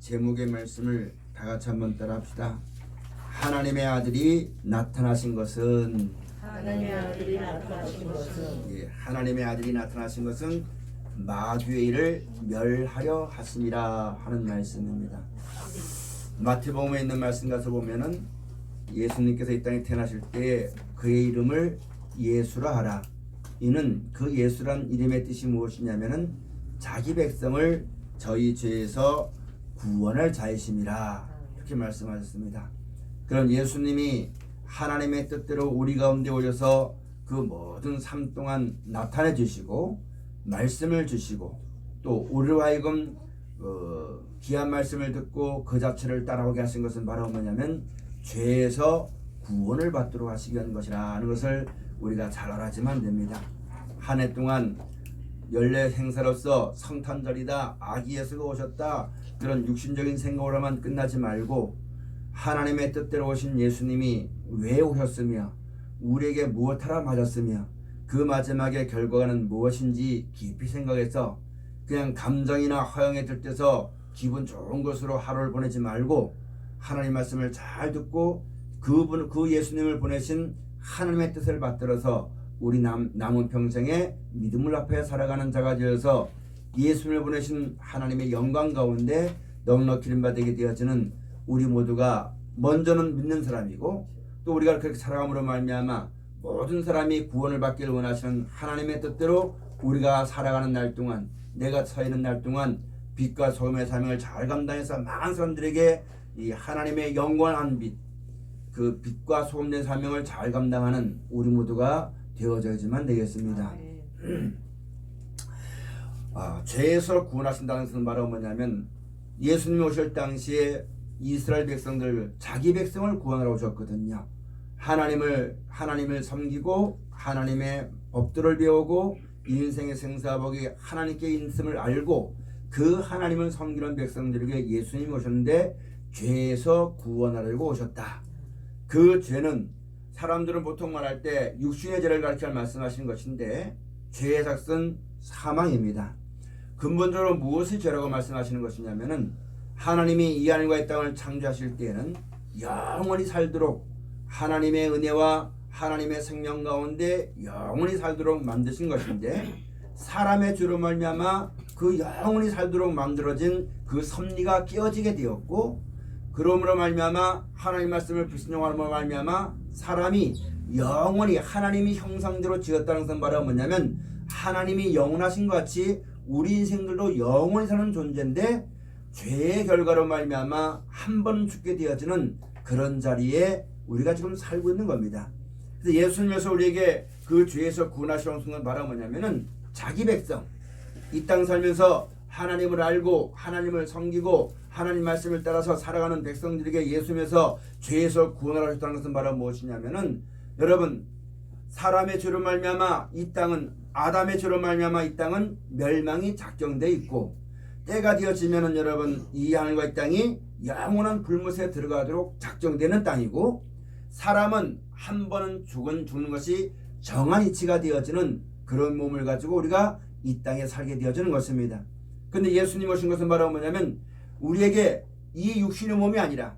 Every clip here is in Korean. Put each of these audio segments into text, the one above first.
제목의 말씀을 다 같이 한번 따라합시다. 하나님의 아들이 나타나신 것은 하나님의 아들이 나타나신 것은 하나님의 아들이 나타나신 것은 마귀의 일을 멸하려 하심이라 하는 말씀입니다. 마태복음에 있는 말씀 가서 보면은 예수님께서 이 땅에 태어나실 때 그의 이름을 예수라 하라. 이는 그 예수란 이름의 뜻이 무엇이냐면은 자기 백성을 저희 죄에서 구원할 자이심이라 이렇게 말씀하셨습니다. 그런 예수님이 하나님의 뜻대로 우리 가운데 오셔서 그 모든 삶 동안 나타내 주시고 말씀을 주시고 또 우리로 하여금 귀한 말씀을 듣고 그 자체를 따라오게 하신 것은 바로 뭐냐면 죄에서 구원을 받도록 하시기 위한 것이라는 것을 우리가 잘 알아야만 됩니다. 한 해 동안 연례 행사로서 성탄절이다, 아기 예수가 오셨다, 그런 육신적인 생각으로만 끝나지 말고 하나님의 뜻대로 오신 예수님이 왜 오셨으며 우리에게 무엇하러 맞았으며 그 마지막에 결과는 무엇인지 깊이 생각해서 그냥 감정이나 허영에 들떠서 기분 좋은 것으로 하루를 보내지 말고 하나님 말씀을 잘 듣고 그 예수님을 보내신 하나님의 뜻을 받들어서 우리 남은 평생에 믿음을 앞에 살아가는 자가 되어서 예수님을 보내신 하나님의 영광 가운데 넉넉히 기름받게 되어지는 우리 모두가 먼저는 믿는 사람이고 또 우리가 그렇게 살아감으로 말미암아 모든 사람이 구원을 받기를 원하시는 하나님의 뜻대로 우리가 살아가는 날 동안 내가 서 있는 날 동안 빛과 소금의 사명을 잘 감당해서 많은 사람들에게 이 하나님의 영원한 빛, 그 빛과 소금의 사명을 잘 감당하는 우리 모두가 되어져야지만 되겠습니다. 죄에서 구원하신다는 것은 바로 뭐냐면 예수님이 오실 당시에 이스라엘 백성들 자기 백성을 구원하러 오셨거든요. 하나님을 섬기고 하나님의 법들을 배우고 인생의 생사복이 하나님께 있음을 알고 그 하나님을 섬기는 백성들에게 예수님이 오셨는데 죄에서 구원하려고 오셨다. 그 죄는 사람들은 보통 말할 때 육신의 죄를 가리켜 말씀하시는 것인데 죄의 삭은 사망입니다. 근본적으로 무엇이 죄라고 말씀하시는 것이냐면은 하나님이 이 하늘과 이 땅을 창조하실 때에는 영원히 살도록 하나님의 은혜와 하나님의 생명 가운데 영원히 살도록 만드신 것인데 사람의 죄로 말미암아 그 영원히 살도록 만들어진 그 섭리가 깨어지게 되었고 그러므로 말미암아 하나님 말씀을 불순종함으로 말미암아 사람이 영원히 하나님이 형상대로 지었다는 것은 바로 뭐냐면 하나님이 영원하신 것 같이 우리 인생들도 영원히 사는 존재인데 죄의 결과로 말미암아 한 번 죽게 되어지는 그런 자리에 우리가 지금 살고 있는 겁니다. 그래서 예수님께서 우리에게 그 죄에서 구원하시는 순간 바로 뭐냐면은 자기 백성 이 땅 살면서 하나님을 알고 하나님을 섬기고 하나님 말씀을 따라서 살아가는 백성들에게 예수님께서 죄에서 구원하셨다는 것은 바로 무엇이냐면은 여러분 사람의 죄로 말미암아 이 땅은 아담의 죄로 말미암아 이 땅은 멸망이 작정돼 있고 때가 되어지면은 여러분 이 하늘과 이 땅이 영원한 불못에 들어가도록 작정되는 땅이고 사람은 한 번은 죽는 것이 정한 이치가 되어지는 그런 몸을 가지고 우리가 이 땅에 살게 되어지는 것입니다. 근데 예수님 오신 것은 바로 뭐냐면 우리에게 이 육신의 몸이 아니라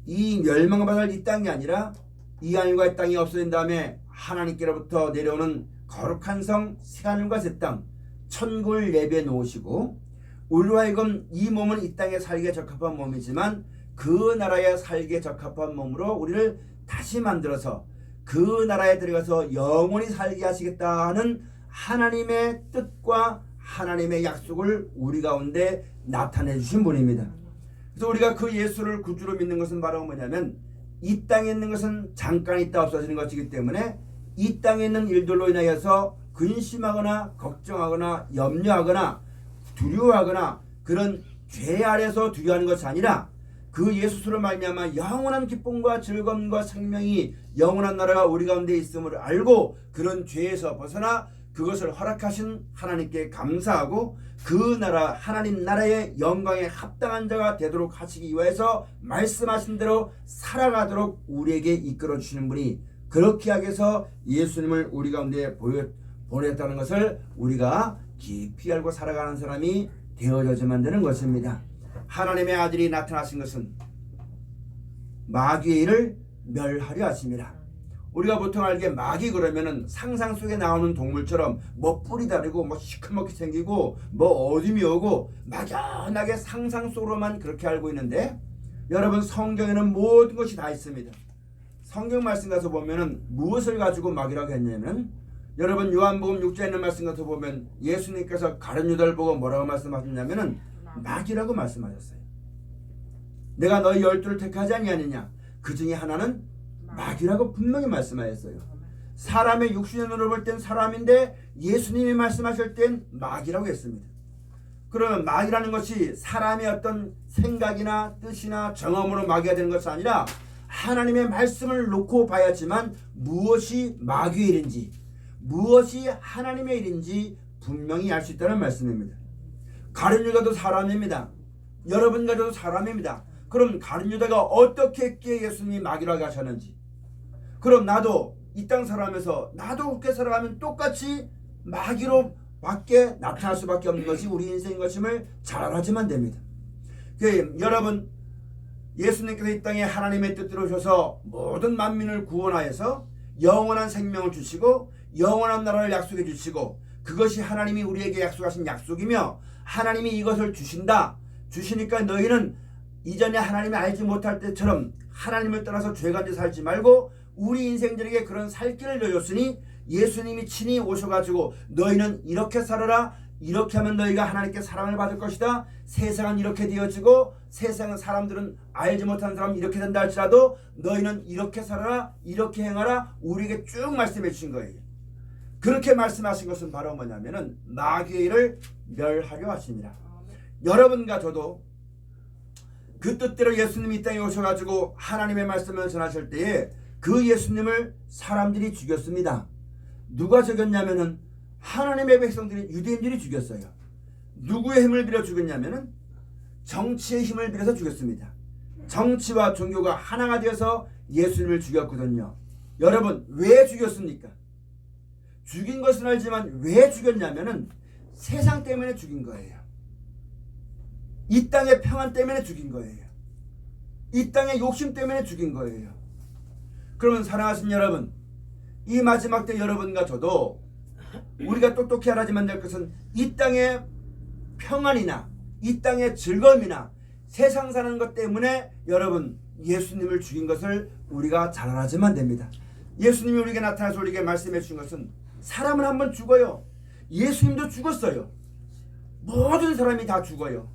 이 멸망받을 이 땅이 아니라 이 하늘과 이 땅이 없어진 다음에 하나님께로부터 내려오는 거룩한 성 새하늘과 새 땅 천국을 예비해 놓으시고 우리로 하여금 이 몸은 이 땅에 살기에 적합한 몸이지만 그 나라에 살기에 적합한 몸으로 우리를 다시 만들어서 그 나라에 들어가서 영원히 살게 하시겠다 하는 하나님의 뜻과 하나님의 약속을 우리 가운데 나타내 주신 분입니다. 그래서 우리가 그 예수를 구주로 믿는 것은 바로 뭐냐면 이 땅에 있는 것은 잠깐 있다 없어지는 것이기 때문에 이 땅에 있는 일들로 인하여서 근심하거나 걱정하거나 염려하거나 두려워하거나 그런 죄 아래서 두려워하는 것이 아니라 그 예수로 말미암아 영원한 기쁨과 즐거움과 생명이 영원한 나라가 우리 가운데 있음을 알고 그런 죄에서 벗어나 그것을 허락하신 하나님께 감사하고 그 나라 하나님 나라의 영광에 합당한 자가 되도록 하시기 위해서 말씀하신 대로 살아가도록 우리에게 이끌어 주시는 분이 그렇게 하기 위해서 예수님을 우리 가운데 보냈다는 것을 우리가 깊이 알고 살아가는 사람이 되어져야만 되는 것입니다. 하나님의 아들이 나타나신 것은 마귀의 일을 멸하려 하심이라. 우리가 보통 알기에 마귀 그러면은 상상 속에 나오는 동물처럼 뭐 뿔이 다르고 뭐 시커멓게 생기고 뭐 어둠이 오고 막연하게 상상 속으로만 그렇게 알고 있는데, 여러분 성경에는 모든 것이 다 있습니다. 성경 말씀 가서 보면은 무엇을 가지고 마귀라고 했냐면, 여러분 요한복음 6장에 있는 말씀 가서 보면 예수님께서 가룟 유다를 보고 뭐라고 말씀하셨냐면은 마귀라고 말씀하셨어요. 내가 너희 12를 택하지 아니하느냐, 그 중에 하나는 마귀라고 분명히 말씀하셨어요. 사람의 육신으로 볼 땐 사람인데 예수님이 말씀하실 땐 마귀라고 했습니다. 그러면 마귀라는 것이 사람의 어떤 생각이나 뜻이나 정엄으로 마귀가 되는 것이 아니라 하나님의 말씀을 놓고 봐야지만 무엇이 마귀의 일인지 무엇이 하나님의 일인지 분명히 알 수 있다는 말씀입니다. 가룟 유다도 사람입니다. 여러분 가져도 사람입니다. 그럼 가룟 유다가 어떻게 했기에 예수님이 마귀라고 하셨는지, 그럼 나도 이 땅 살아가면서 나도 그렇게 살아가면 똑같이 마귀로 밖에 나타날 수밖에 없는 것이 우리 인생인 것임을 잘 알아야만 됩니다. 여러분, 예수님께서 이 땅에 하나님의 뜻대로 오셔서 모든 만민을 구원하여서 영원한 생명을 주시고 영원한 나라를 약속해 주시고, 그것이 하나님이 우리에게 약속하신 약속이며 하나님이 이것을 주시니까 너희는 이전에 하나님을 알지 못할 때처럼 하나님을 떠나서 죄 가운데 살지 말고 우리 인생들에게 그런 살 길을 내줬으니 예수님이 친히 오셔가지고 너희는 이렇게 살아라, 이렇게 하면 너희가 하나님께 사랑을 받을 것이다, 세상은 이렇게 되어지고 세상은 사람들은 알지 못하는 사람은 이렇게 된다 할지라도 너희는 이렇게 살아라, 이렇게 행하라, 우리에게 쭉 말씀해 주신 거예요. 그렇게 말씀하신 것은 바로 뭐냐면은 마귀의 일을 멸하려 하십니다. 여러분과 저도 그 뜻대로 예수님이 이 땅에 오셔가지고 하나님의 말씀을 전하실 때에 그 예수님을 사람들이 죽였습니다. 누가 죽였냐면은 하나님의 백성들이, 유대인들이 죽였어요. 누구의 힘을 빌어 죽였냐면은 정치의 힘을 빌어서 죽였습니다. 정치와 종교가 하나가 되어서 예수님을 죽였거든요. 여러분, 왜 죽였습니까? 죽인 것은 알지만 왜 죽였냐면은 세상 때문에 죽인 거예요. 이 땅의 평안 때문에 죽인 거예요. 이 땅의 욕심 때문에 죽인 거예요. 그러면 사랑하신 여러분, 이 마지막 때 여러분과 저도 우리가 똑똑히 알아야만 될 것은 이 땅의 평안이나 이 땅의 즐거움이나 세상 사는 것 때문에 여러분 예수님을 죽인 것을 우리가 잘 알아야만 됩니다. 예수님이 우리에게 나타나서 우리에게 말씀해 주신 것은 사람은 한번 죽어요. 예수님도 죽었어요. 모든 사람이 다 죽어요.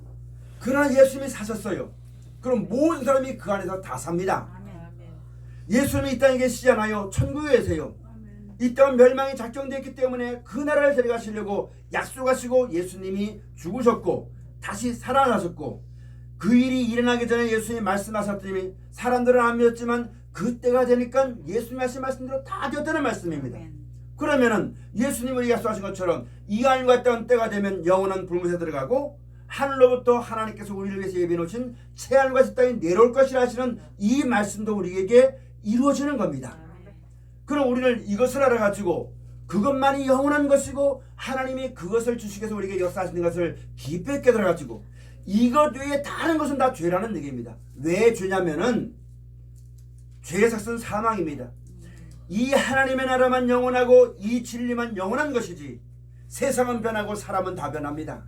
그러나 예수님이 사셨어요. 그럼 모든 사람이 그 안에서 다 삽니다. 예수님이 이 땅에 계시잖아요. 천국에 계세요. 이 땅은 멸망이 작정되어 있기 때문에 그 나라를 데려가시려고 약속하시고 예수님이 죽으셨고 다시 살아나셨고, 그 일이 일어나기 전에 예수님이 말씀하셨더니 사람들은 안 믿었지만 그때가 되니까 예수님이 하신 말씀대로 다 되었다는 말씀입니다. 그러면은 예수님이 약속하신 것처럼 이 하늘과 땅 때가 되면 영원한 불못에 들어가고 하늘로부터 하나님께서 우리를 위해서 예비해 놓으신 새하늘과 땅에 내려올 것이라 하시는 이 말씀도 우리에게 이루어지는 겁니다. 그럼 우리는 이것을 알아가지고 그것만이 영원한 것이고 하나님이 그것을 주시기 위해서 우리에게 역사하시는 것을 깊이 깨달아가지고 이것 외에 다른 것은 다 죄라는 얘기입니다. 왜 죄냐면은 죄의 삭은 사망입니다. 이 하나님의 나라만 영원하고 이 진리만 영원한 것이지 세상은 변하고 사람은 다 변합니다.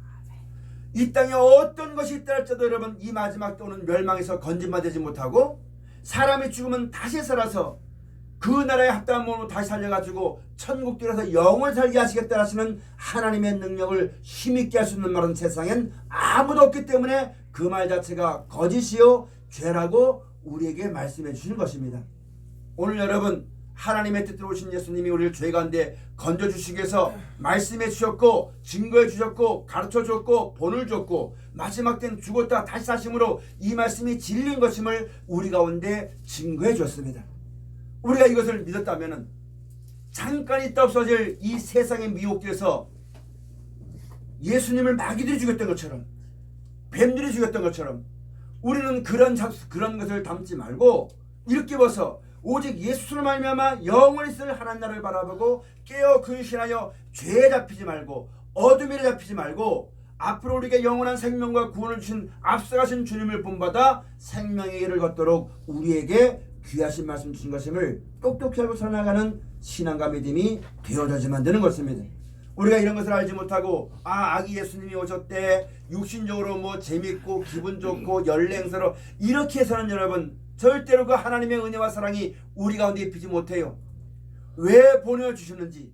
이 땅에 어떤 것이 있다 할지라도 여러분 이 마지막 때 오는 멸망에서 건진받지 못하고 사람이 죽으면 다시 살아서 그 나라에 합당한 몸으로 다시 살려가지고 천국 들어서 영원히 살게 하시겠다 하시는 하나님의 능력을 힘있게 할 수 있는 말은 세상엔 아무도 없기 때문에 그 말 자체가 거짓이요 죄라고 우리에게 말씀해 주시는 것입니다. 오늘 여러분, 하나님의 뜻대로 오신 예수님이 우리를 죄 가운데 건져주시기 위해서 말씀해 주셨고 증거해 주셨고 가르쳐 주었고 본을 줬고 마지막 때는 죽었다 다시 사심으로 이 말씀이 진리인 것임을 우리 가운데 증거해 주었습니다. 우리가 이것을 믿었다면 잠깐 있다 없어질 이 세상의 미혹에서 예수님을 마귀들이 죽였던 것처럼 뱀들이 죽였던 것처럼 우리는 그런 것을 담지 말고 이렇게 벗어 오직 예수를 말미암아 영원히 있을 하나님 나라를 바라보고 깨어 근신하여 죄에 잡히지 말고 어둠에 잡히지 말고 앞으로 우리에게 영원한 생명과 구원을 주신 앞서가신 주님을 본받아 생명의 길을 걷도록 우리에게 귀하신 말씀 주신 것임을 똑똑히 알고 살아나가는 신앙과 믿음이 되어져야지 만드는 것입니다. 우리가 이런 것을 알지 못하고 아기 예수님이 오셨대, 육신적으로 뭐 재밌고 기분 좋고 연랭스러 이렇게 해서는 여러분 절대로 그 하나님의 은혜와 사랑이 우리 가운데 입히지 못해요. 왜 보내주셨는지,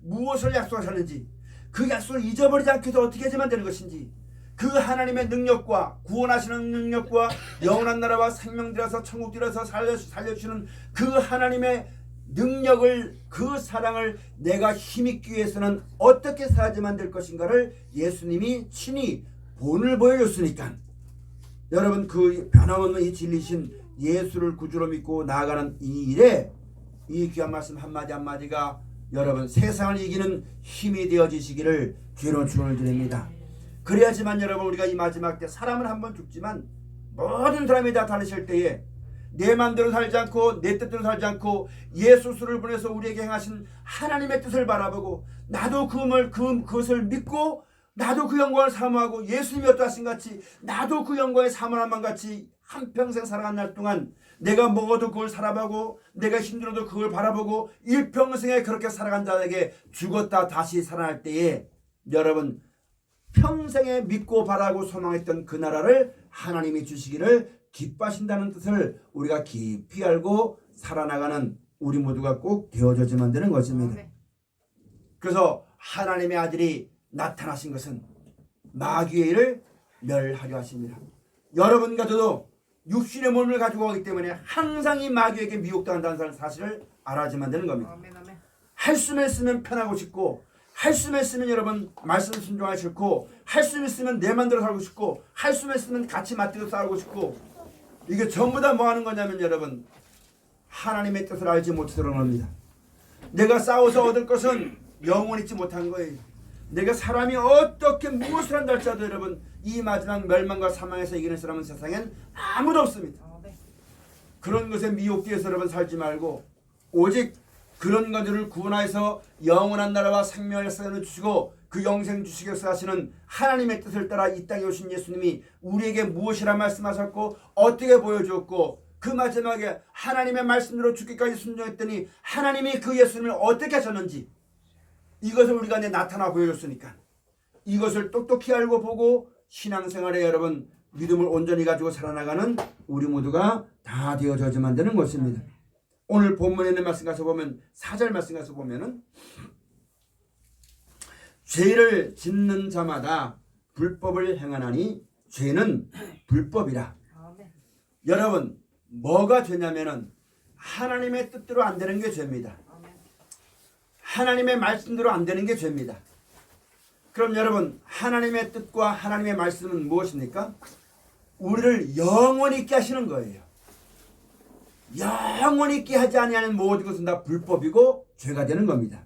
무엇을 약속하셨는지, 그 약속을 잊어버리지 않게 해서 어떻게 해야만 되는 것인지, 그 하나님의 능력과 구원하시는 능력과 영원한 나라와 생명 들어서 천국 들어서 살려주시는 그 하나님의 능력을, 그 사랑을 내가 힘입기 위해서는 어떻게 살아야만 될 것인가를 예수님이 친히 본을 보여줬으니까 여러분 그 변함없는 이 진리신 예수를 구주로 믿고 나아가는 이 일에 이 귀한 말씀 한마디 한마디가 여러분 세상을 이기는 힘이 되어지시기를 주로 축원을 드립니다. 그래야지만 여러분 우리가 이 마지막 때 사람은 한 번 죽지만 모든 사람이 다 다르실 때에 내 마음대로 살지 않고 내 뜻대로 살지 않고 예수를 보내서 우리에게 행하신 하나님의 뜻을 바라보고 나도 그것을 믿고 나도 그 영광을 사모하고 예수님이 어떠하신 같이 나도 그 영광의 사모함만 같이 한평생 살아간 날 동안 내가 먹어도 그걸 살아보고 내가 힘들어도 그걸 바라보고 일평생에 그렇게 살아간 자에게 죽었다 다시 살아날 때에 여러분 평생에 믿고 바라고 소망했던 그 나라를 하나님이 주시기를 기뻐하신다는 뜻을 우리가 깊이 알고 살아나가는 우리 모두가 꼭 되어져야만 되는 것입니다. 그래서 하나님의 아들이 나타나신 것은 마귀의 일을 멸하려 하십니다. 여러분과 저도 육신의 몸을 가지고 오기 때문에 항상 이 마귀에게 미혹당한다는 사실을 알아야만 되는 겁니다. 할 수만 있으면 편하고 싶고, 할 수만 있으면 여러분 말씀을 순종하기 싫고, 할 수만 있으면 내 맘대로 살고 싶고, 할 수만 있으면 같이 맞대고 싸우고 싶고, 이게 전부 다 뭐 하는 거냐면 여러분 하나님의 뜻을 알지 못해서 그런 겁니다. 내가 싸워서 얻을 것은 영원히 있지 못한 거예요. 내가 사람이 어떻게 무엇을 한다 할지라도 여러분 이 마지막 멸망과 사망에서 이기는 사람은 세상엔 아무도 없습니다. 그런 것에 미혹되어서 여러분 살지 말고 오직 그런 것들을 구원하여서 영원한 나라와 생명을 주시고 그 영생 주시기 위해서 하시는 하나님의 뜻을 따라 이 땅에 오신 예수님이 우리에게 무엇이라 말씀하셨고 어떻게 보여주었고 그 마지막에 하나님의 말씀대로 죽기까지 순종했더니 하나님이 그 예수님을 어떻게 하셨는지 이것을 우리가 나타나 보여줬으니까 이것을 똑똑히 알고 보고 신앙생활에 여러분 믿음을 온전히 가지고 살아나가는 우리 모두가 다 되어져야만 되는 것입니다. 오늘 본문에 있는 말씀 가서 보면 4절 말씀 가서 보면은 죄를 짓는 자마다 불법을 행하나니 죄는 불법이라. 여러분 뭐가 죄냐면은 하나님의 뜻대로 안 되는 게 죄입니다. 하나님의 말씀대로 안 되는 게 죄입니다. 그럼 여러분 하나님의 뜻과 하나님의 말씀은 무엇입니까? 우리를 영원히 있게 하시는 거예요. 영원히 있게 하지 아니하는 모든 것은 다 불법이고 죄가 되는 겁니다.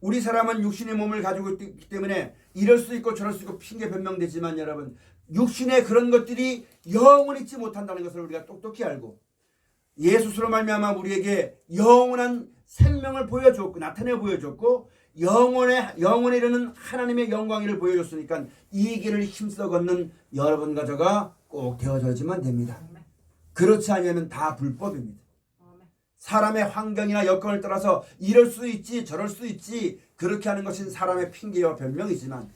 우리 사람은 육신의 몸을 가지고 있기 때문에 이럴 수 있고 저럴 수 있고 핑계 변명되지만 여러분 육신의 그런 것들이 영원히 있지 못한다는 것을 우리가 똑똑히 알고 예수로 말미암아 우리에게 영원한 생명을 보여줬고 나타내 보여줬고 영원에 이르는 하나님의 영광을 보여줬으니까 이 길을 힘써 걷는 여러분과 저가 꼭 되어져야지만 됩니다. 그렇지 않으면 다 불법입니다. 사람의 환경이나 여건을 따라서 이럴 수 있지 저럴 수 있지 그렇게 하는 것은 사람의 핑계와 변명이지만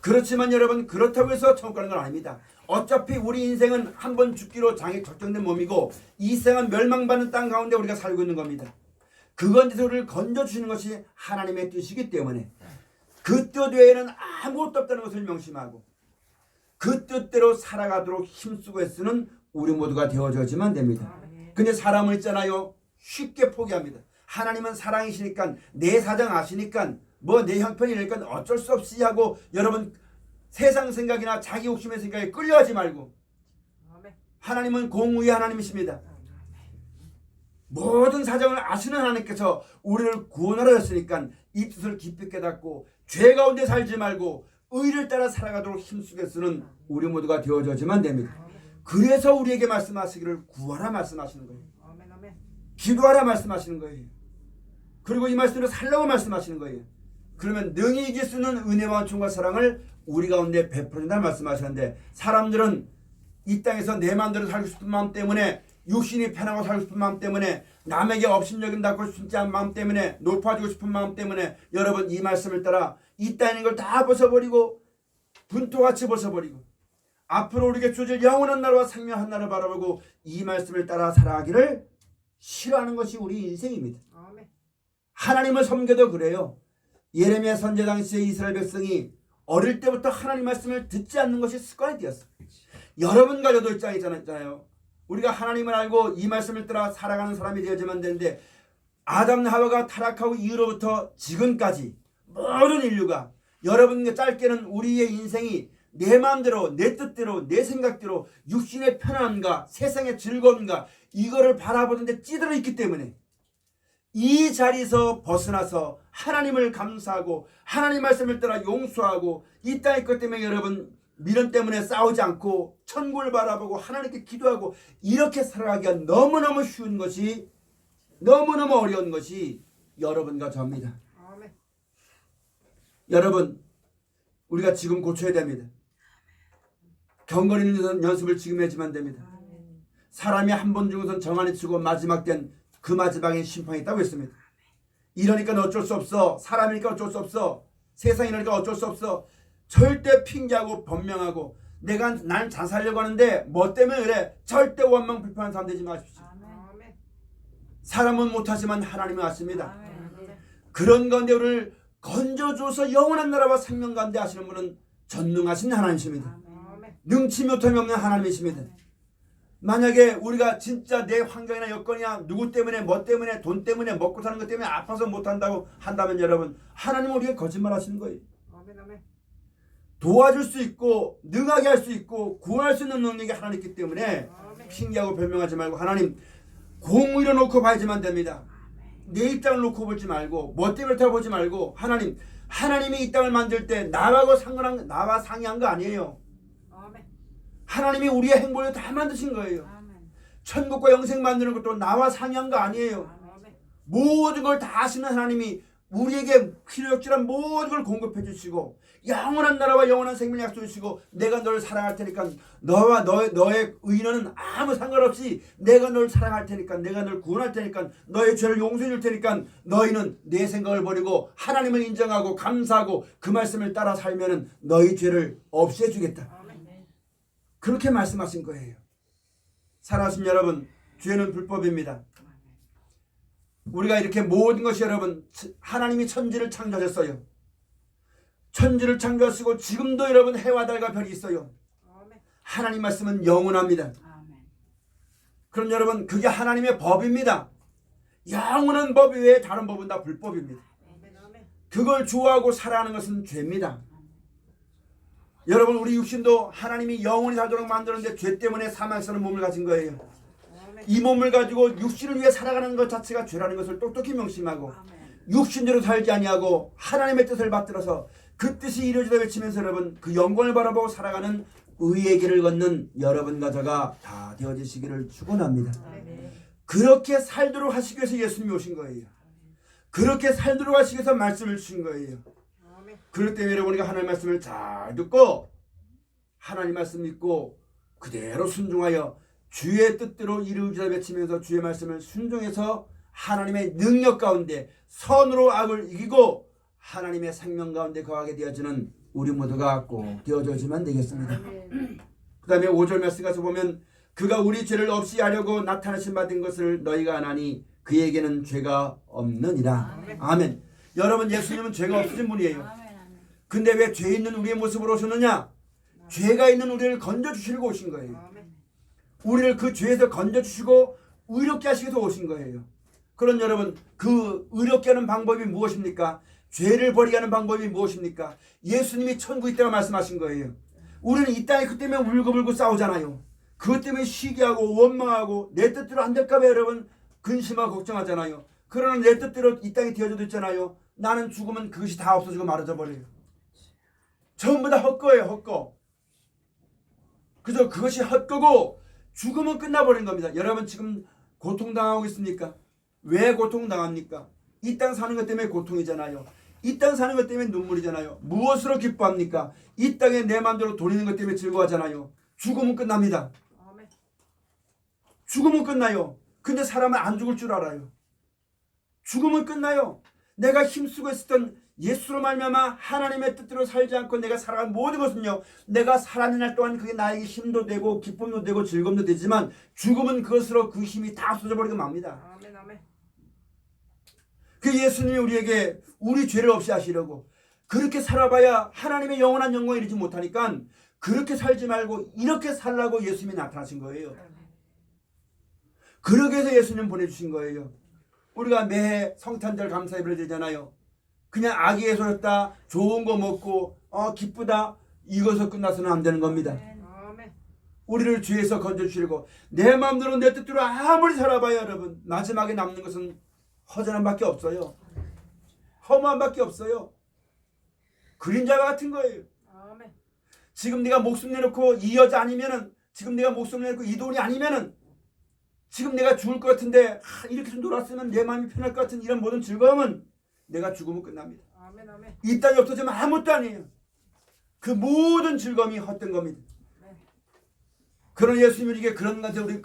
그렇지만 여러분 그렇다고 해서 천국 가는 건 아닙니다. 어차피 우리 인생은 한 번 죽기로 작정된 몸이고 이 생은 멸망받는 땅 가운데 우리가 살고 있는 겁니다. 그건데서 우리를 건져주시는 것이 하나님의 뜻이기 때문에 그 뜻 외에는 아무것도 없다는 것을 명심하고 그 뜻대로 살아가도록 힘쓰고 애쓰는 우리 모두가 되어져야지만 됩니다. 근데 사람은 있잖아요. 쉽게 포기합니다. 하나님은 사랑이시니까 내 사정 아시니까 뭐 내 형편이니까 어쩔 수 없이 하고 여러분 세상 생각이나 자기 욕심의 생각에 끌려하지 말고 하나님은 공의의 하나님이십니다. 모든 사정을 아시는 하나님께서 우리를 구원하러 했으니까 이 뜻을 깊이 깨닫고 죄 가운데 살지 말고 의를 따라 살아가도록 힘쓰게 쓰는 우리 모두가 되어져야지만 됩니다. 그래서 우리에게 말씀하시기를 구하라 말씀하시는 거예요. 기도하라 말씀하시는 거예요. 그리고 이 말씀으로 살라고 말씀하시는 거예요. 그러면 능히 이길 수 있는 은혜와 은총과 사랑을 우리 가운데 베풀어진다는 말씀하셨는데, 사람들은 이 땅에서 내 마음대로 살고 싶은 마음 때문에, 육신이 편하고 살고 싶은 마음 때문에, 남에게 업신여김 받고 싶지 않은 마음 때문에, 높아지고 싶은 마음 때문에 여러분 이 말씀을 따라 이 땅에 있는 걸 다 벗어버리고 분토같이 벗어버리고 앞으로 우리에게 주어질 영원한 나라와 생명한 나라를 바라보고 이 말씀을 따라 살아가기를 싫어하는 것이 우리 인생입니다. 하나님을 섬겨도 그래요. 예레미야 선지 당시에 이스라엘 백성이 어릴 때부터 하나님 말씀을 듣지 않는 것이 습관이 되었어요. 여러분과 저도 입장이잖아요. 우리가 하나님을 알고 이 말씀을 따라 살아가는 사람이 되어야만 되는데, 아담 하와가 타락하고 이후로부터 지금까지 모든 인류가, 여러분과 짧게는 우리의 인생이 내 마음대로, 내 뜻대로, 내 생각대로 육신의 편안함과 세상의 즐거움과 이거를 바라보는데 찌들어 있기 때문에 이 자리에서 벗어나서 하나님을 감사하고 하나님 말씀을 따라 용서하고 이 땅의 것 때문에 여러분 미련 때문에 싸우지 않고 천국을 바라보고 하나님께 기도하고 이렇게 살아가기가 너무너무 쉬운 것이, 너무너무 어려운 것이 여러분과 저입니다. 여러분, 우리가 지금 고쳐야 됩니다. 경건있는 연습을 지금 해야지만 됩니다. 사람이 한 번 죽어선 정한이 치고 마지막 땐 그 마지막에 심판이 있다고 했습니다. 이러니까 어쩔 수 없어. 사람이니까 어쩔 수 없어. 세상이니까 어쩔 수 없어. 절대 핑계하고 변명하고 난 잘 살려고 하는데 뭐 때문에 그래. 절대 원망 불평한 사람 되지 마십시오. 사람은 못하지만 하나님은 아십니다. 그런 가운데 우리를 건져줘서 영원한 나라와 생명 가운데 하시는 분은 전능하신 하나님이십니다. 능치 못함이 없는 하나님이십니다. 만약에 우리가 진짜 내 환경이나 여건이나 누구 때문에 뭐 때문에 돈 때문에 먹고 사는 것 때문에 아파서 못한다고 한다면 여러분, 하나님은 우리에게 거짓말 하시는 거예요. 도와줄 수 있고 능하게 할 수 있고 구원할 수 있는 능력이 하나님 있기 때문에 핑계하고 변명하지 말고 하나님 공의로 놓고 봐야지만 됩니다. 내 입장을 놓고 보지 말고 뭐 때문에 다 보지 말고 하나님이 이 땅을 만들 때 나와 상의한 거 아니에요. 하나님이 우리의 행복을 다 만드신 거예요. 천국과 영생 만드는 것도 나와 상의한 거 아니에요. 모든 걸 다 하시는 하나님이 우리에게 필요적절한 모든 걸 공급해 주시고 영원한 나라와 영원한 생명을 약속해 주시고 내가 너를 사랑할 테니까 너와 너의 의인은 아무 상관없이 내가 너를 사랑할 테니까 내가 너를 구원할 테니까 너의 죄를 용서해 줄 테니까 너희는 내 생각을 버리고 하나님을 인정하고 감사하고 그 말씀을 따라 살면은 너희 죄를 없애 주겠다. 그렇게 말씀하신 거예요. 사랑하신 여러분, 죄는 불법입니다. 우리가 이렇게 모든 것이 여러분 하나님이 천지를 창조하셨어요. 천지를 창조하시고 지금도 여러분 해와 달과 별이 있어요. 하나님 말씀은 영원합니다. 그럼 여러분 그게 하나님의 법입니다. 영원한 법 외에 다른 법은 다 불법입니다. 그걸 좋아하고 살아가는 것은 죄입니다. 여러분 우리 육신도 하나님이 영원히 살도록 만들었는데 죄 때문에 사망하는 몸을 가진 거예요. 이 몸을 가지고 육신을 위해 살아가는 것 자체가 죄라는 것을 똑똑히 명심하고 육신대로 살지 아니하고 하나님의 뜻을 받들어서 그 뜻이 이루어지다 외치면서 여러분 그 영광을 바라보고 살아가는 의의 길을 걷는 여러분과 저가 다 되어지시기를 축원합니다. 그렇게 살도록 하시기 위해서 예수님이 오신 거예요. 그렇게 살도록 하시기 위해서 말씀을 주신 거예요. 그렇기 때문에 여러분 우리가 하나님 말씀을 잘 듣고 하나님 말씀 믿고 그대로 순종하여 주의 뜻대로 이루어지다 외치면서 주의 말씀을 순종해서 하나님의 능력 가운데 선으로 악을 이기고 하나님의 생명 가운데 거하게 되어지는 우리 모두가 꼭 되어져야지만 되겠습니다. 그 다음에 5절 말씀 가서 보면 그가 우리 죄를 없이 하려고 나타나신 받은 것을 너희가 아나니 그에게는 죄가 없느니라. 아멘. 여러분 예수님은 죄가 없으신 분이에요. 근데 왜 죄 있는 우리의 모습으로 오셨느냐? 죄가 있는 우리를 건져주시려고 오신 거예요. 우리를 그 죄에서 건져주시고 의롭게 하시기 위해서 오신 거예요. 그런 여러분 그 의롭게 하는 방법이 무엇입니까? 죄를 버리게 하는 방법이 무엇입니까? 예수님이 천국에 있다고 말씀하신 거예요. 우리는 이 땅에 그 때문에 울고불고 싸우잖아요. 그것 때문에 시기하고 원망하고 내 뜻대로 안 될까 봐 여러분 근심하고 걱정하잖아요. 그러나 내 뜻대로 이 땅에 되어져도 있잖아요. 나는 죽으면 그것이 다 없어지고 말아져 버려요. 전부 다 헛거예요. 헛거. 그저 그것이 헛거고 죽으면 끝나버린 겁니다. 여러분 지금 고통당하고 있습니까? 왜 고통당합니까? 이 땅 사는 것 때문에 고통이잖아요. 이 땅 사는 것 때문에 눈물이잖아요. 무엇으로 기뻐합니까? 이 땅에 내 마음대로 돌리는 것 때문에 즐거워하잖아요. 죽으면 끝납니다. 죽으면 끝나요. 근데 사람은 안 죽을 줄 알아요. 죽으면 끝나요. 내가 힘쓰고 있었던 예수로 말미암아 하나님의 뜻대로 살지 않고 내가 살아간 모든 것은요, 내가 살아있는 날 동안 그게 나에게 힘도 되고 기쁨도 되고 즐거움도 되지만 죽으면 그것으로 그 힘이 다 없어져버리고 맙니다. 아멘, 아멘. 그 예수님이 우리에게 우리 죄를 없이 하시려고 그렇게 살아봐야 하나님의 영원한 영광에 이르지 못하니까 그렇게 살지 말고 이렇게 살라고 예수님이 나타나신 거예요. 그러기 위해서 예수님 보내주신 거예요. 우리가 매해 성탄절 감사 예배를 드리잖아요. 그냥 아기의 소렸다, 좋은 거 먹고 기쁘다 이것서 끝나서는 안 되는 겁니다. 아멘. 우리를 죄에서 건져주시려고 내 마음대로 내 뜻대로 아무리 살아봐요. 여러분 마지막에 남는 것은 허전함밖에 없어요. 허무함밖에 없어요. 그림자와 같은 거예요. 아멘. 지금 네가 목숨 내놓고 이 여자 아니면은, 지금 내가 목숨 내놓고 이 돈이 아니면은, 지금 내가 죽을 것 같은데 이렇게 좀 놀았으면 내 마음이 편할 것 같은 이런 모든 즐거움은 내가 죽으면 끝납니다. 아멘, 아멘. 이 땅이 없어지면 아무것도 아니에요. 그 모든 즐거움이 헛된 겁니다. 그런 예수님이 우리에게 그런 것에 우리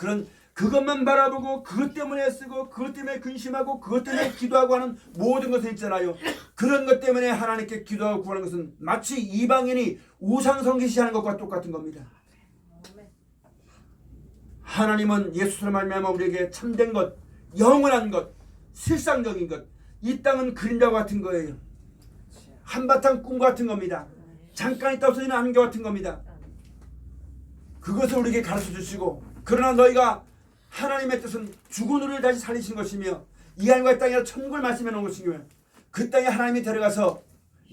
그것만 바라보고 그것 때문에 쓰고 그것 때문에 근심하고 그것 때문에 기도하고 하는 모든 것을 있잖아요. 그런 것 때문에 하나님께 기도하고 구하는 것은 마치 이방인이 우상 성기시하는 것과 똑같은 겁니다. 하나님은 예수로 말미암아 우리에게 참된 것, 영원한 것, 실상적인 것, 이 땅은 그림자와 같은 거예요. 한바탕 꿈 같은 겁니다. 잠깐 있다 없어지는 안개 같은 겁니다. 그것을 우리에게 가르쳐 주시고, 그러나 너희가 하나님의 뜻은 죽은 우리를 다시 살리신 것이며 이 하늘과 땅에 천국을 말씀해 놓은 것이며 그 땅에 하나님이 데려가서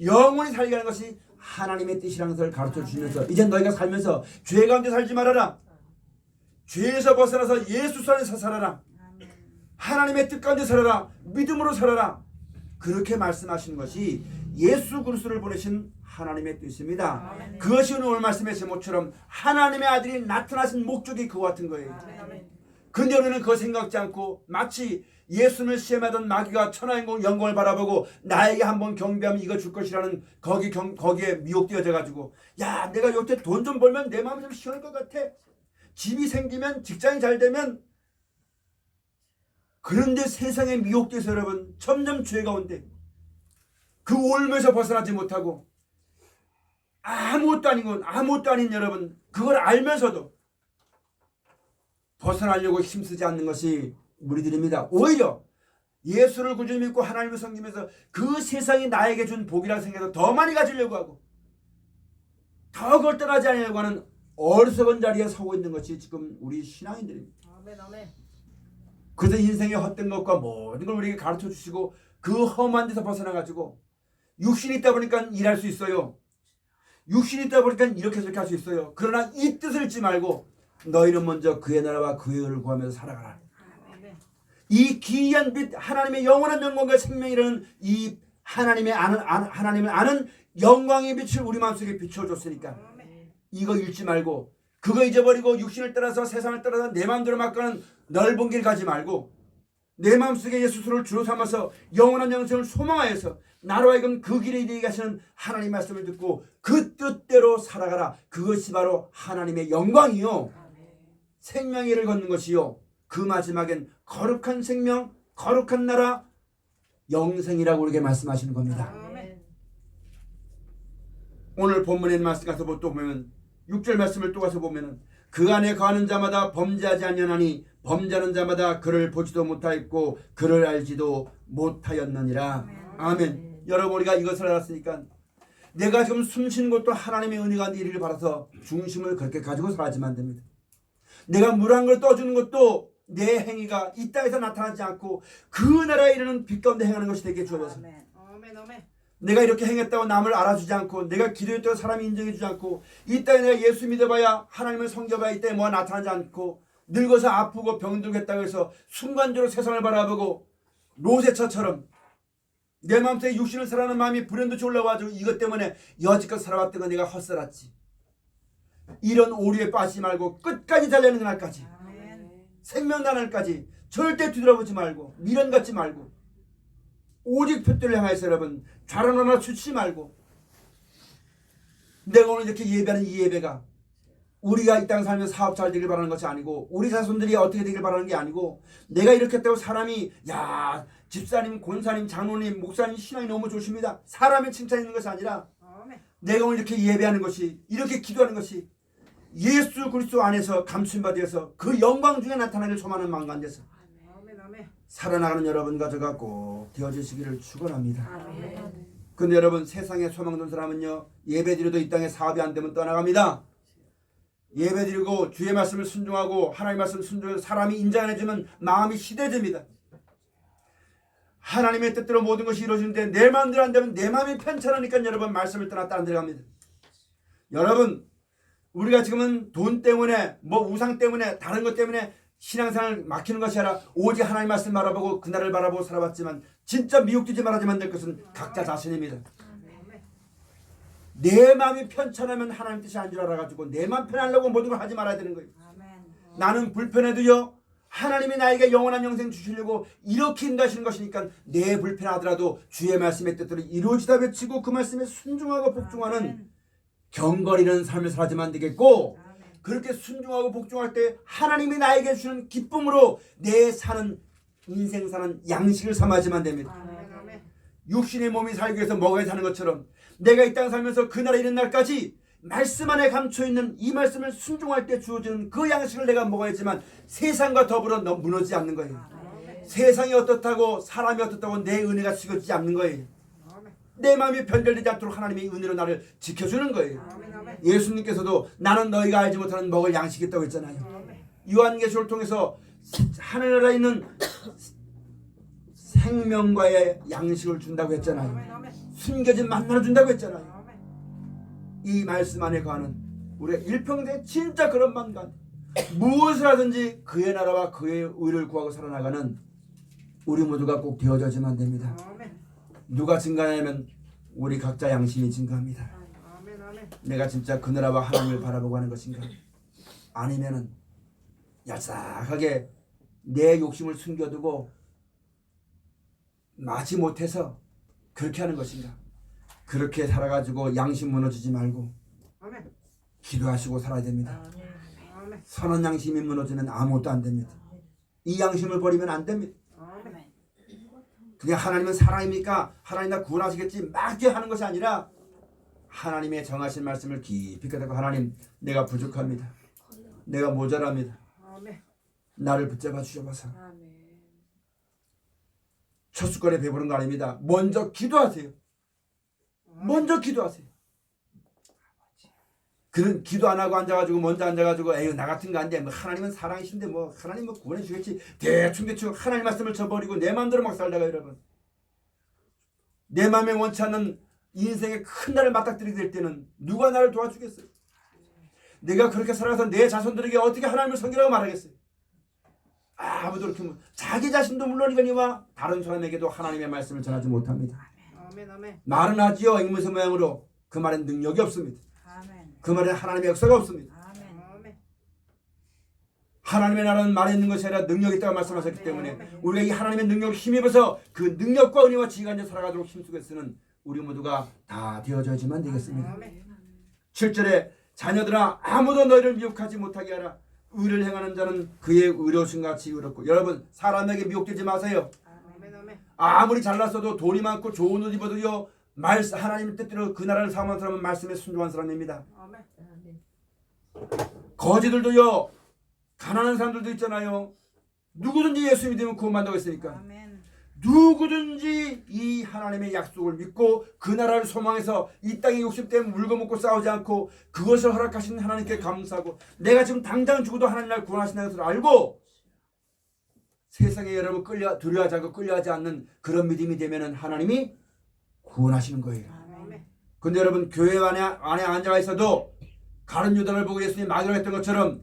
영원히 살게 하는 것이 하나님의 뜻이라는 것을 가르쳐 주시면서 이제 너희가 살면서 죄 가운데 살지 말아라. 죄에서 벗어나서 예수 안에서 살아라. 하나님의 뜻 가운데 살아라. 믿음으로 살아라. 그렇게 말씀하시는 것이 예수 그리스도를 보내신 하나님의 뜻입니다. 아멘. 그것이 오늘 말씀의 제목처럼 하나님의 아들이 나타나신 목적이 그와 같은 거예요. 아멘. 근데 우리는 그거 생각지 않고 마치 예수님을 시험하던 마귀가 천하의 영광을 바라보고 나에게 한번 경배하면 이거 줄 것이라는 거기에 미혹되어져 가지고, 야 내가 요때 돈 좀 벌면 내 마음이 좀 시원할 것 같아. 집이 생기면, 직장이 잘 되면. 그런데 세상에 미혹돼서 여러분 점점 죄 가운데 그 올무에서 벗어나지 못하고 아무것도 아닌 건 아무것도 아닌 여러분, 그걸 알면서도 벗어나려고 힘쓰지 않는 것이 무리들입니다. 오히려 예수를 구주 믿고 하나님을 섬기면서 그 세상이 나에게 준 복이라 생각해서 더 많이 가지려고 하고 더 그걸 떠나지 않으려고 하는 어리석은 자리에 서고 있는 것이 지금 우리 신앙인들입니다. 아멘, 아멘. 그래서 인생의 헛된 것과 모든 걸 우리에게 가르쳐 주시고 그 험한 데서 벗어나 가지고 육신이 있다 보니까 일할 수 있어요. 육신이 있다 보니까 이렇게 저렇게 할 수 있어요. 그러나 이 뜻을 잊지 말고 너희는 먼저 그의 나라와 그의 의를 구하면서 살아가라. 아멘. 이 기이한 빛, 하나님의 영원한 영광과 생명이라는 이 하나님을 아는 영광의 빛을 우리 마음속에 비춰줬으니까 이거 잃지 말고, 그거 잊어버리고 육신을 따라서 세상을 따라서 내 마음대로 막 가는 넓은 길 가지 말고 내 마음속에 예수를 주로 삼아서 영원한 영생을 소망하여서 나로 하여금 그 길에 이르게 하시는 하나님의 말씀을 듣고 그 뜻대로 살아가라. 그것이 바로 하나님의 영광이요, 생명의 길을 걷는 것이요, 그 마지막엔 거룩한 생명, 거룩한 나라, 영생이라고 우리에게 말씀하시는 겁니다. 아멘. 오늘 본문의 말씀 가서 또 보면 6절 말씀을 또 가서 보면은 그 안에 거하는 자마다 범죄하지 아니하나니 범죄하는 자마다 그를 보지도 못하였고 그를 알지도 못하였느니라. 아멘. 여러분 우리가 이것을 알았으니까 내가 지금 숨쉬는 것도 하나님의 은혜가 이르기를 바라서 중심을 그렇게 가지고 살아야지만 안 됩니다. 내가 물 한 걸 떠주는 것도 내 행위가 이 땅에서 나타나지 않고 그 나라에 이르는 빛 가운데 행하는 것이 되게 주어져서, 아멘, 아멘. 내가 이렇게 행했다고 남을 알아주지 않고 내가 기도했다고 사람이 인정해주지 않고 이 땅에 내가 예수 믿어봐야 하나님을 섬겨봐야 이 땅에 뭐가 나타나지 않고 늙어서 아프고 병들고 했다고 해서 순간적으로 세상을 바라보고 로세처럼 내 마음속에 육신을 사랑하는 마음이 불현듯이 올라와가지고 이것 때문에 여지껏 살아왔던 건 내가 헛살았지, 이런 오류에 빠지지 말고 끝까지 달려는 날까지, 아멘. 생명난날까지 절대 뒤돌아보지 말고 미련 갖지 말고 오직 표대를 향해서 여러분 좌로나나 치지 말고, 내가 오늘 이렇게 예배하는 이 예배가 우리가 이 땅 살면서 사업 잘 되길 바라는 것이 아니고, 우리 자손들이 어떻게 되길 바라는 게 아니고, 내가 이렇게 했다고 사람이 야 집사님, 권사님, 장로님, 목사님 신앙이 너무 좋습니다, 사람의 칭찬이 있는 것이 아니라, 아멘. 내가 오늘 이렇게 예배하는 것이, 이렇게 기도하는 것이 예수 그리스도 안에서 감추임받아서 그 영광 중에 나타나길 소망하는 마음 가운데서 아멘. 아멘. 살아나가는 여러분과 저가 꼭 되어주시기를 축원합니다. 아멘. 근데 여러분, 세상에 소망 둔 사람은요, 예배드려도 이 땅에 사업이 안 되면 떠나갑니다. 예배드리고 주의 말씀을 순종하고 하나님의 말씀을 순종해서 사람이 인정 안 해주면 마음이 시대집니다. 하나님의 뜻대로 모든 것이 이루어지는데 내 마음대로 안 되면 내 마음이 편찮으니까 여러분 말씀을 떠나 다른 데로 갑니다. 여러분, 우리가 지금은 돈 때문에 뭐 우상 때문에 다른 것 때문에 신앙생활을 막히는 것이 아니라 오직 하나님 말씀 바라보고 그날을 바라보고 살아봤지만 진짜 미혹되지 말아야만 될 것은 각자 자신입니다. 내 마음이 편찮으면 하나님 뜻이 안 줄 알아가지고 내 마음 편하려고 모든 걸 하지 말아야 되는 거예요. 나는 불편해도요, 하나님이 나에게 영원한 영생 주시려고 이렇게 인도하시는 것이니까 내 불편하더라도 주의 말씀의 뜻대로 이루어지다 외치고 그 말씀에 순종하고 복종하는 경거리는 삶을 살아야만 되겠고, 그렇게 순종하고 복종할 때 하나님이 나에게 주는 기쁨으로 내 사는 인생 사는 양식을 삼아야만 됩니다. 아멘. 육신의 몸이 살기 위해서 먹어야 사는 것처럼 내가 이 땅 살면서 그날에 이른 날까지 말씀 안에 감춰있는 이 말씀을 순종할 때 주어지는 그 양식을 내가 먹어야지만 세상과 더불어 무너지지 않는 거예요. 세상이 어떻다고 사람이 어떻다고 내 은혜가 식어지지 않는 거예요. 내 마음이 변절되지 않도록 하나님의 은혜로 나를 지켜주는 거예요. 예수님께서도 나는 너희가 알지 못하는 먹을 양식이 있다고 했잖아요. 요한계시록을 통해서 하늘나라에 있는 생명과의 양식을 준다고 했잖아요. 숨겨진 만나를 준다고 했잖아요. 이 말씀 안에 거하는 우리가 일평생 진짜 그런 만간 무엇을 하든지 그의 나라와 그의 의를 구하고 살아나가는 우리 모두가 꼭 되어져야만 됩니다. 누가 증가하냐면 우리 각자 양심이 증가합니다. 내가 진짜 그 나라와 하나님을 바라보고 하는 것인가, 아니면은 얄싹하게 내 욕심을 숨겨두고 마치 못해서 그렇게 하는 것인가. 그렇게 살아가지고 양심 무너지지 말고 기도하시고 살아야 됩니다. 선한 양심이 무너지면 아무것도 안 됩니다. 이 양심을 버리면 안 됩니다. 그냥 하나님은 사랑입니까? 하나님 나 구원하시겠지 막 하는 것이 아니라 하나님의 정하신 말씀을 깊이 깨닫고, 하나님 내가 부족합니다. 내가 모자랍니다. 나를 붙잡아 주셔서. 첫 숟갈에 배부른 거 아닙니다. 먼저 기도하세요. 먼저 기도하세요. 그런 기도 안 하고 앉아가지고 먼저 앉아가지고 에휴 나 같은 거 안 돼. 뭐 하나님은 사랑이신데 뭐 하나님 뭐 구원해 주겠지. 대충 하나님 말씀을 쳐버리고 내 마음대로 막 살다가 여러분, 내 마음에 원치 않는 인생의 큰 날을 맞닥뜨리게 될 때는 누가 나를 도와주겠어요? 내가 그렇게 살아가서 내 자손들에게 어떻게 하나님을 섬기라고 말하겠어요? 아무도 그렇게 자기 자신도 물론이거니와 다른 사람에게도 하나님의 말씀을 전하지 못합니다. 말은 하지요, 앵무새 모양으로. 그 말엔 능력이 없습니다. 그 말에 하나님의 역사가 없습니다. 하나님의 나라는 말에 있는 것이 아니라 능력이 있다고 말씀하셨기 때문에 우리가 이 하나님의 능력을 힘입어서 그 능력과 은혜와 지혜가 이제 살아가도록 힘쓰고 쓰는 우리 모두가 다 되어져야지만 되겠습니다. 7절에 자녀들아 아무도 너희를 미혹하지 못하게 하라. 의를 행하는 자는 그의 의로우신 같이 의롭고. 여러분, 사람에게 미혹되지 마세요. 아무리 잘났어도 돈이 많고 좋은 옷 입어도요, 하나님의 뜻대로 그 나라를 사모하는 사람은 말씀에 순종한 사람입니다. 거지들도요, 가난한 사람들도 있잖아요. 누구든지 예수 믿으면 구원받는다고 했으니까. 누구든지 이 하나님의 약속을 믿고 그 나라를 소망해서 이 땅의 욕심 때문에 물거먹고 싸우지 않고 그것을 허락하신 하나님께 감사하고 내가 지금 당장 죽어도 하나님 나를 구원하신다는 것을 알고 세상에 여러분 두려워하지 않고 끌려하지 않는 그런 믿음이 되면 하나님이 구원하시는 거예요. 근데 여러분, 교회 안에 앉아 있어도 가룟 유다를 보고 예수님이 막으라고 했던 것처럼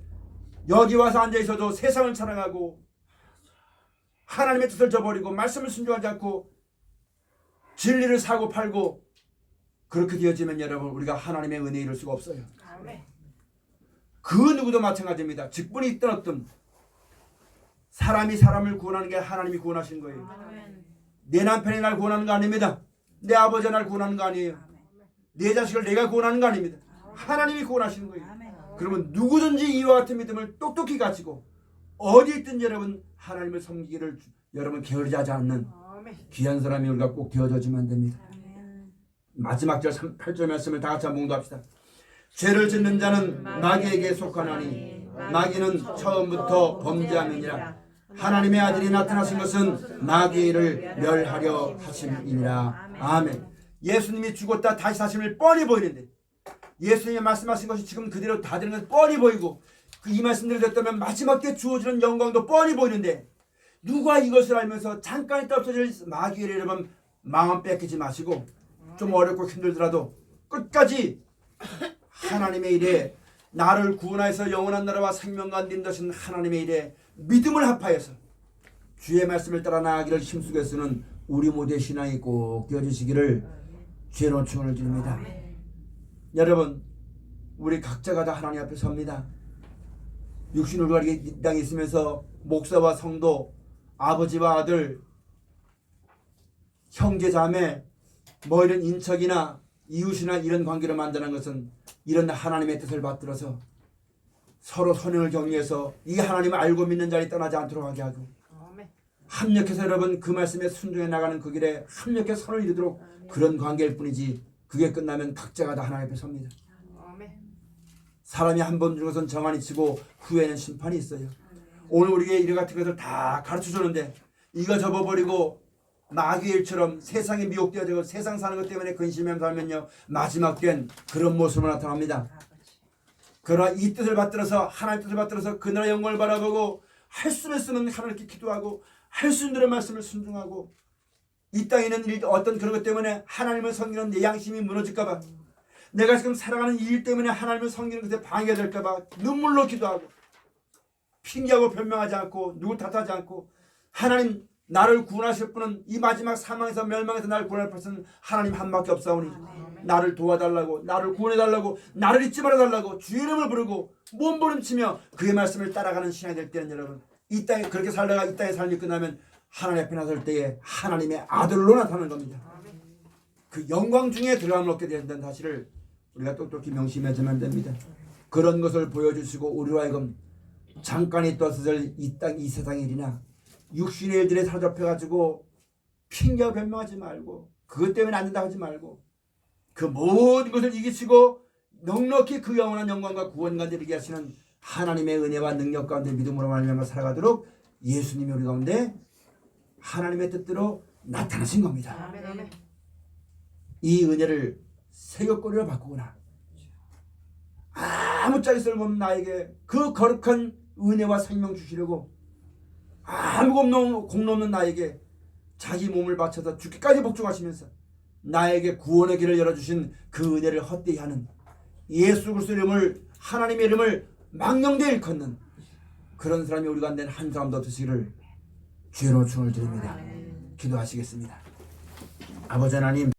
여기 와서 앉아 있어도 세상을 사랑하고 하나님의 뜻을 저버리고 말씀을 순종하지 않고 진리를 사고 팔고 그렇게 되어지면 여러분, 우리가 하나님의 은혜에 이룰 수가 없어요. 그 누구도 마찬가지입니다. 직분이 있든 없든 사람이 사람을 구원하는 게 하나님이 구원하시는 거예요. 내 남편이 날 구원하는 거 아닙니다. 내 아버지가 날 구원하는 거 아니에요. 내 자식을 내가 구원하는 거 아닙니다. 하나님이 구원하시는 거예요. 그러면 누구든지 이와 같은 믿음을 똑똑히 가지고 어디 있든 여러분 하나님을 섬기기를 여러분 게으르지 않는 아멘. 귀한 사람이 우리가 꼭 되어져주면 됩니다. 마지막 절 8절 말씀을 다 같이 한번 봉독합시다. 죄를 짓는 자는 마귀에게 속하나니 마귀는 처음부터 범죄함이니라. 하나님의 아들이 나타나신 것은 마귀를 멸하려 하심이니라. 아멘. 예수님이 죽었다 다시 사심을 뻔히 보이는데 예수님이 말씀하신 것이 지금 그대로 다 되는 것이 뻔히 보이고 그 이 말씀대로 됐다면 마지막 때 주어지는 영광도 뻔히 보이는데 누가 이것을 알면서 잠깐 있다 없어질 마귀를 여러분 마음 뺏기지 마시고 좀 어렵고 힘들더라도 끝까지 하나님의 일에 나를 구원하여서 영원한 나라와 생명과 인도하신 하나님의 일에 믿음을 합하여서 주의 말씀을 따라 나아가기를 힘쓰게 쓰는 우리 모두의 신앙이 꼭 되어주시기를 주의 축원을 드립니다. 여러분 우리 각자가 다 하나님 앞에 섭니다. 육신을 가리게 이 땅에 있으면서 목사와 성도, 아버지와 아들, 형제 자매 뭐 이런 인척이나 이웃이나 이런 관계를 만드는 것은 이런 하나님의 뜻을 받들어서 서로 선행을 격려해서 이 하나님을 알고 믿는 자리 떠나지 않도록 하게 하고 합력해서 여러분 그 말씀에 순종해 나가는 그 길에 합력해 선을 이루도록 그런 관계일 뿐이지 그게 끝나면 각자가 다 하나님 앞에 섭니다. 사람이 한 번 죽은 것은 정한이 치고 후에는 심판이 있어요. 오늘 우리에게 이런 같은 것을 다 가르쳐주는데 이거 접어버리고 마귀의 일처럼 세상에 미혹되어지고 세상 사는 것 때문에 근심하며 살면요 마지막 땐 그런 모습으로 나타납니다. 그러나 이 뜻을 받들어서 하나님의 뜻을 받들어서 그나라 영광을 바라보고 할 수 있으면 하나님께 기도하고 할 수 있는 말씀을 순종하고 이 땅에 있는 일 어떤 그런 것 때문에 하나님을 섬기는 내 양심이 무너질까 봐 내가 지금 살아가는 이 일 때문에 하나님을 섬기는 것에 방해가 될까 봐 눈물로 기도하고 핑계하고 변명하지 않고 누구 탓하지 않고 하나님 나를 구원하실 분은 이 마지막 사망에서 멸망에서 나를 구원할 것은 하나님 한 밖에 없사오니 나를 도와달라고 나를 구원해달라고 나를 잊지 말아달라고 주의 이름을 부르고 몸부림치며 그의 말씀을 따라가는 신앙이 될 때는 여러분 이 땅에 그렇게 살다가 이 땅의 삶이 끝나면 하나님 앞에 나설 때에 하나님의 아들로 나타나는 겁니다. 그 영광 중에 들어감을 얻게 된다는 사실을 우리가 똑똑히 명심해야만 됩니다. 그런 것을 보여주시고 우리로 하여금 잠깐이 떠서들 이 땅 이 세상의 일이나 육신의 일들에 사로잡혀가지고 핑계와 변명하지 말고 그것 때문에 안 된다고 하지 말고 그 모든 것을 이기시고 넉넉히 그 영원한 영광과 구원과 이르게 하시는 하나님의 은혜와 능력 가운데 믿음으로 말미암아 살아가도록 예수님이 우리 가운데 하나님의 뜻대로 나타나신 겁니다. 이 은혜를 새벽거리로 바꾸거나 아무짝에 쓸모없는 나에게 그 거룩한 은혜와 생명 주시려고 아무 공로 없는 나에게 자기 몸을 바쳐서 죽기까지 복종하시면서 나에게 구원의 길을 열어주신 그 은혜를 헛되이 하는 예수 그리스도 이름을 하나님의 이름을 망령되이 일컫는 그런 사람이 우리 가운데 한 사람도 없으시기를 주의 축원을 드립니다. 기도하시겠습니다. 아버지 하나님